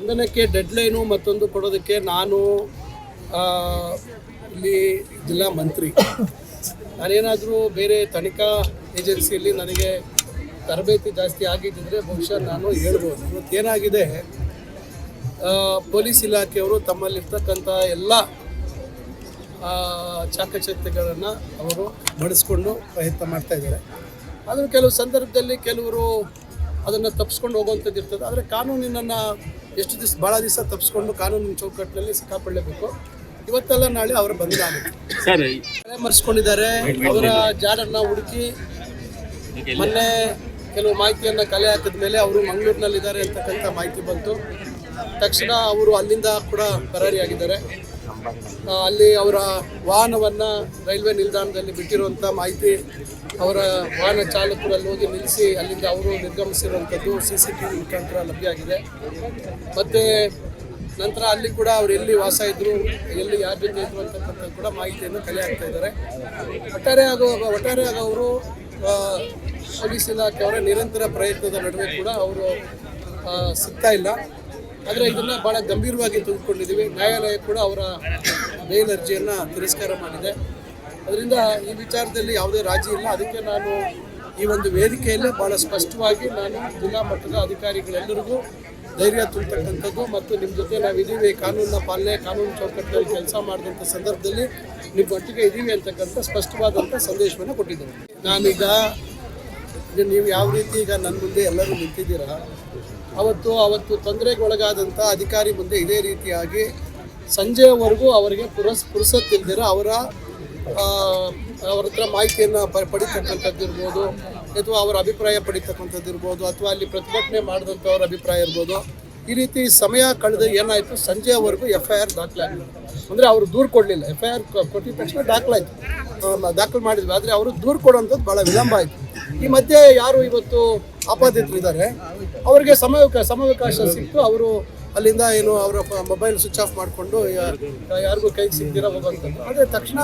ಬಂಧನಕ್ಕೆ ಡೆಡ್ಲೈನು ಮತ್ತೊಂದು ಕೊಡೋದಕ್ಕೆ ನಾನು ಇಲ್ಲಿ ಜಿಲ್ಲಾ ಮಂತ್ರಿ. ನಾನೇನಾದರೂ ಬೇರೆ ತನಿಖಾ ಏಜೆನ್ಸಿಯಲ್ಲಿ ನನಗೆ ತರಬೇತಿ ಜಾಸ್ತಿ ಆಗಿದ್ದರೆ ಬಹುಶಃ ನಾನು ಹೇಳ್ಬೋದು. ಇವತ್ತೇನಾಗಿದೆ, ಪೊಲೀಸ್ ಇಲಾಖೆಯವರು ತಮ್ಮಲ್ಲಿರ್ತಕ್ಕಂಥ ಎಲ್ಲ ಚಾಕಚಕ್ಯತೆಗಳನ್ನು ಅವರು ಬಳಸ್ಕೊಂಡು ಪ್ರಯತ್ನ ಮಾಡ್ತಾಯಿದ್ದಾರೆ. ಆದರೂ ಕೆಲವು ಸಂದರ್ಭದಲ್ಲಿ ಕೆಲವರು ಅದನ್ನು ತಪ್ಪಿಸ್ಕೊಂಡು ಹೋಗುವಂಥದ್ದು ಇರ್ತದೆ. ಆದರೆ ಕಾನೂನಿನನ್ನು ಎಷ್ಟು ದಿವಸ ಭಾಳ ದಿವಸ ತಪ್ಪಿಸ್ಕೊಂಡು ಕಾನೂನಿನ ಚೌಕಟ್ಟಿನಲ್ಲಿ ಸಿಕ್ಕಾಪಡಲೇಬೇಕು. ಇವತ್ತೆಲ್ಲ ನಾಳೆ ಅವರ ಬಂಧನ ಆಗುತ್ತೆ. ಮರೆಸ್ಕೊಂಡಿದ್ದಾರೆ. ಅವರ ಜಾಡನ್ನು ಹುಡುಕಿ ಮೊನ್ನೆ ಕೆಲವು ಮಾಹಿತಿಯನ್ನು ಕಲೆ ಹಾಕಿದ ಮೇಲೆ ಅವರು ಮಂಗಳೂರಿನಲ್ಲಿದ್ದಾರೆ ಅಂತಕ್ಕಂಥ ಮಾಹಿತಿ ಬಂತು. ತಕ್ಷಣ ಅವರು ಅಲ್ಲಿಂದ ಕೂಡ ಪರಾರಿಯಾಗಿದ್ದಾರೆ. ಅಲ್ಲಿ ಅವರ ವಾಹನವನ್ನು ರೈಲ್ವೆ ನಿಲ್ದಾಣದಲ್ಲಿ ಬಿಟ್ಟಿರುವಂಥ ಮಾಹಿತಿ, ಅವರ ವಾಹನ ಚಾಲಕರಲ್ಲಿ ಹೋಗಿ ನಿಲ್ಲಿಸಿ ಅಲ್ಲಿಂದ ಅವರು ನಿರ್ಗಮಿಸಿರುವಂಥದ್ದು CCTV ಮುಖಾಂತರ ಲಭ್ಯ ಆಗಿದೆ. ಮತ್ತು ನಂತರ ಅಲ್ಲಿ ಕೂಡ ಅವರು ಎಲ್ಲಿ ವಾಸ ಇದ್ದರು, ಎಲ್ಲಿ ಯಾರ ಜೊತೆ ಇದ್ರು ಅಂತಕ್ಕಂಥದ್ದು ಕೂಡ ಮಾಹಿತಿಯನ್ನು ಕಲೆ ಹಾಕ್ತಾ ಇದ್ದಾರೆ. ಒಟ್ಟಾರೆಯಾಗಿ ಅವರು ಪೊಲೀಸ್ ಇಲಾಖೆಯವರ ನಿರಂತರ ಪ್ರಯತ್ನದ ನಡುವೆ ಕೂಡ ಅವರು ಸಿಗ್ತಾ ಇಲ್ಲ. ಆದರೆ ಇದನ್ನು ಭಾಳ ಗಂಭೀರವಾಗಿ ತೆಗೆದುಕೊಂಡಿದ್ದೀವಿ. ನ್ಯಾಯಾಲಯ ಕೂಡ ಅವರ ಬೇಲ್ ಅರ್ಜಿಯನ್ನು ತಿರಸ್ಕಾರ ಮಾಡಿದೆ. ಅದರಿಂದ ಈ ವಿಚಾರದಲ್ಲಿ ಯಾವುದೇ ರಾಜಿ ಇಲ್ಲ. ಅದಕ್ಕೆ ನಾನು ಈ ಒಂದು ವೇದಿಕೆಯಲ್ಲೇ ಭಾಳ ಸ್ಪಷ್ಟವಾಗಿ ನಾನು ಜಿಲ್ಲಾ ಮಟ್ಟದ ಅಧಿಕಾರಿಗಳೆಲ್ಲರಿಗೂ ಧೈರ್ಯ ತುಂಬತಕ್ಕಂಥದ್ದು ಮತ್ತು ನಿಮ್ಮ ಜೊತೆ ನಾವಿದ್ದೀವಿ, ಕಾನೂನಿನ ಪಾಲನೆ, ಕಾನೂನು ಚೌಕಟ್ಟಿನಲ್ಲಿ ಕೆಲಸ ಮಾಡಿದಂಥ ಸಂದರ್ಭದಲ್ಲಿ ನಿಮ್ಮ ಒಟ್ಟಿಗೆ ಇದ್ದೀವಿ ಅಂತಕ್ಕಂಥ ಸ್ಪಷ್ಟವಾದಂಥ ಸಂದೇಶವನ್ನು ಕೊಟ್ಟಿದ್ದೇನೆ. ನಾನೀಗ ನೀವು ಯಾವ ರೀತಿ ಈಗ ನನ್ನ ಮುಂದೆ ಎಲ್ಲರೂ ನಿಂತಿದ್ದೀರಾ, ಅವತ್ತು ತೊಂದರೆಗೊಳಗಾದಂಥ ಅಧಿಕಾರಿ ಮುಂದೆ ಇದೇ ರೀತಿಯಾಗಿ ಸಂಜೆಯವರೆಗೂ ಅವರಿಗೆ ಪುರಸತ್ತಿಲ್ದಿರ ಅವರ ಹತ್ರ ಮಾಹಿತಿಯನ್ನು ಪಡಿತಕ್ಕಂಥದ್ದು ಇರ್ಬೋದು, ಅಥವಾ ಅವರ ಅಭಿಪ್ರಾಯ ಪಡಿತಕ್ಕಂಥದ್ದು ಇರ್ಬೋದು, ಅಥವಾ ಅಲ್ಲಿ ಪ್ರತಿಭಟನೆ ಮಾಡಿದಂಥವ್ರ ಅಭಿಪ್ರಾಯ ಇರ್ಬೋದು. ಈ ರೀತಿ ಸಮಯ ಕಳೆದು ಏನಾಯಿತು, ಸಂಜೆಯವರೆಗೂ FIR ದಾಖಲಾಗಿದೆ. ಅಂದರೆ ಅವರು ದೂರು ಕೊಡಲಿಲ್ಲ. FIR ಕೊಟ್ಟಿದ ತಕ್ಷಣ ದಾಖಲು ಮಾಡಿದ್ವಿ. ಆದರೆ ಅವರು ದೂರು ಕೊಡುವಂಥದ್ದು ಭಾಳ ವಿಳಂಬ ಆಯಿತು. ಈ ಮಧ್ಯೆ ಯಾರು ಇವತ್ತು ಆಪಾದಿತರಿದ್ದಾರೆ ಅವರಿಗೆ ಸಮಯಾವಕಾಶ ಸಿಕ್ತು. ಅವರು ಅಲ್ಲಿಂದ ಏನು ಅವರ ಮೊಬೈಲ್ ಸ್ವಿಚ್ ಆಫ್ ಮಾಡಿಕೊಂಡು ಯಾರಿಗೂ ಕೈಗೆ ಸಿಗ್ದಿರ ಹೋಗುವಂಥದ್ದು. ಆದರೆ ತಕ್ಷಣ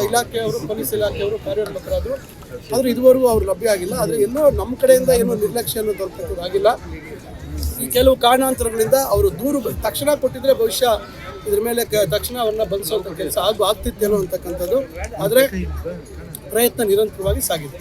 ಇಲಾಖೆಯವರು, ಪೊಲೀಸ್ ಇಲಾಖೆಯವರು ಕಾರ್ಯೋನ್ಮುಖರಾದರು. ಆದರೆ ಇದುವರೆಗೂ ಅವರು ಲಭ್ಯ ಆಗಿಲ್ಲ. ಆದರೆ ಎಲ್ಲೋ ನಮ್ಮ ಕಡೆಯಿಂದ ಏನೋ ನಿರ್ಲಕ್ಷ್ಯ ತಲುಪೋದಾಗಿಲ್ಲ. ಈ ಕೆಲವು ಕಾರಣಾಂತರಗಳಿಂದ ಅವರು ದೂರು ತಕ್ಷಣ ಕೊಟ್ಟಿದ್ರೆ ಬಹುಶಃ ಇದ್ರ ಮೇಲೆ ತಕ್ಷಣ ಅವ್ರನ್ನ ಬಂಧಿಸುವಂಥ ಕೆಲಸ ಆಗ್ತಿತ್ತೇನೋ ಅಂತಕ್ಕಂಥದ್ದು. ಆದರೆ ಪ್ರಯತ್ನ ನಿರಂತರವಾಗಿ ಸಾಗಿದೆ.